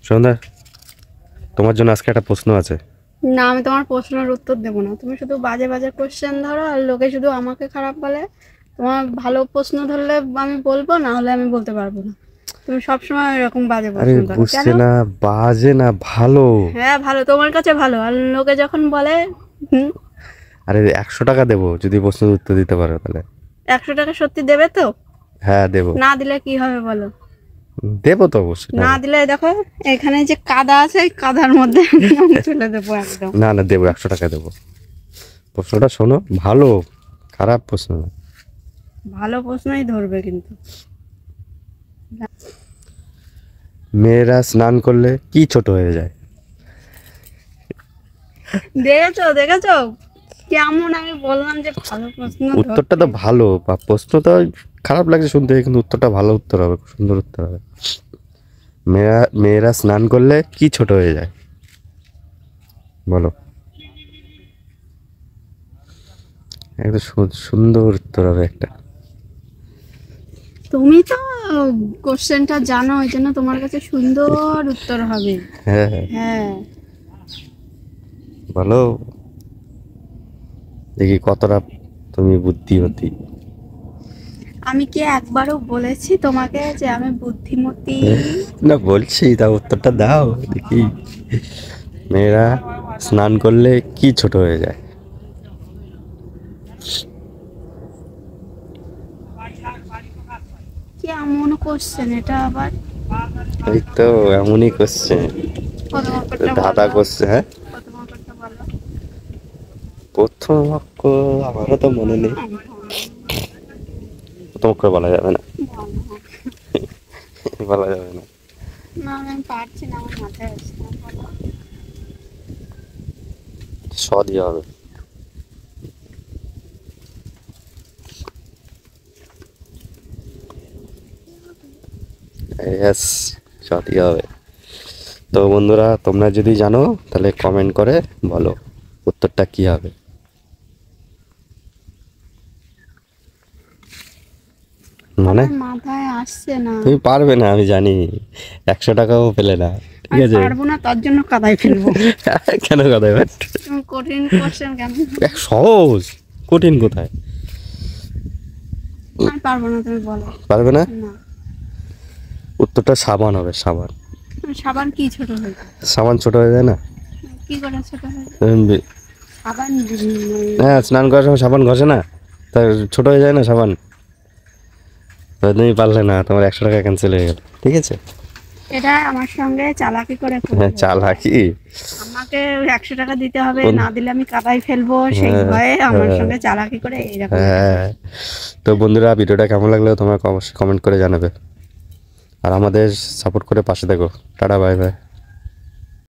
সন্ধ্যা, তোমার জন্য আজকে একটা প্রশ্ন আছে। না, আমি তোমার প্রশ্নের উত্তর দেবো না। তুমি শুধু বাজে বাজে কোশ্চেন ধরো আর লোকে শুধু আমাকে খারাপ বলে। তোমার ভালো প্রশ্ন ধরলে আমি বলবো, না হলে আমি বলতে পারবো না। তুমি সবসময় এরকম বাজে আরে প্রশ্ন ধরো কেন? বুঝছে না, বাজে না, ভালো। হ্যাঁ ভালো, তোমার কাছে ভালো, আর লোকে যখন বলে হুম। আরে 100 টাকা দেবো যদি প্রশ্নের উত্তর দিতে পারো তাহলে। 100 টাকা সত্যি দেবে তো? হ্যাঁ দেবো। না দিলে কি হবে বলো? দেবো তো অবশ্যই। না দিলে দেখো, এখানে যে কাদা আছে এই কাদার মধ্যে আমি তুলে দেবো একদম। না না, দেবো, 100 টাকা দেবো। প্রশ্নটা শোনো, ভালো, খারাপ প্রশ্ন না। ভালো প্রশ্নই ধরবে কিন্তু। মেয়েরা স্নান করলে কি ছোট হয়ে যায়? দেখেছো দেখেছো কেমন আমি বললাম যে ভালো প্রশ্ন উত্তরটা তো ধরতে। ভালো, বা প্রশ্নটা খারাপ লাগছে শুনতে, কিন্তু উত্তরটা ভালো উত্তর হবে, খুব সুন্দর উত্তর হবে। মেয়েরা স্নান করলে কি ছোট হয়ে যায় বলো? একটা সুন্দর উত্তর হবে একটা। তুমি তো কোশ্চেনটা জানো, ওই জন্য তোমার কাছে সুন্দর উত্তর হবে। হ্যাঁ হ্যাঁ, হ্যাঁ, বলো দেখি কতটা তুমি বুদ্ধিমতী। আমি কি একবারও বলেছি তোমাকে যে আমি বুদ্ধিমতী? না বলছি, তা উত্তরটা দাও দেখি। মেয়েরা স্নান করলে কি ছোট হয়ে যায়? কি এমন কোশ্চেন এটা আবার? এই তো এমনই করছে, প্রথম অক্ষরটা দাদা বলো। করছে। হ্যাঁ, প্রথম অক্ষরটা বলো। প্রথম অক্ষর আমারও তো মনে নেই। প্রথম অক্ষর বলা যাবে না, বলা যাবে না। না আমি পারছি না, আমার মাথায় আসছে না, বলো। স দিয়ে হবে। ইয়েস, স দিয়ে হবে। তো বন্ধুরা, তোমরা যদি জানো তাহলে কমেন্ট করে বলো উত্তরটা কি হবে। মানে আমার মাথায় আসছে না। তুমি পারবে না আমি জানি, 100 টাকাও পেলে না, ঠিক আমি আছে? পারবো না, তার জন্য কাদায় ফেলবো। কেন কথা এবার? তুমি কঠিন কোশ্চেন কেন? সহজ, কঠিন কোথায়? আমি পারবো না, তুমি বলো। পারবে না? না। উত্তরটা সাবান হবে, সাবান। সাবান কি ছোট হয়ে যায়? সাবান ছোট হয়ে যায় না? কি করে ছোট হয়ে যায়? উম, বি- সাবান হ্যাঁ, স্নান করার সময় সাবান ঘষে না, তা ছোট হয়ে যায় না সাবান? তো তুমি পারলে না, তোমার 100 টাকা ক্যান্সেল হয়ে গেল, ঠিক আছে? এটা আমার সঙ্গে চালাকি করে হ্যাঁ, করবে। চালাকি। আমাকে 100 টাকা দিতে হবে, কোন- না দিলে আমি কাদায় ফেলবো, সেই হ্যাঁ, ভয়ে আমার হ্যাঁ, সঙ্গে চালাকি করে এইরকম। হ্যাঁ। তো বন্ধুরা, ভিডিওটা কেমন লাগলো তোমাকে অবশ্যই কমেন্ট করে জানাবে, আর আমাদের সাপোর্ট করে পাশে দেখো। Tata, bye bye.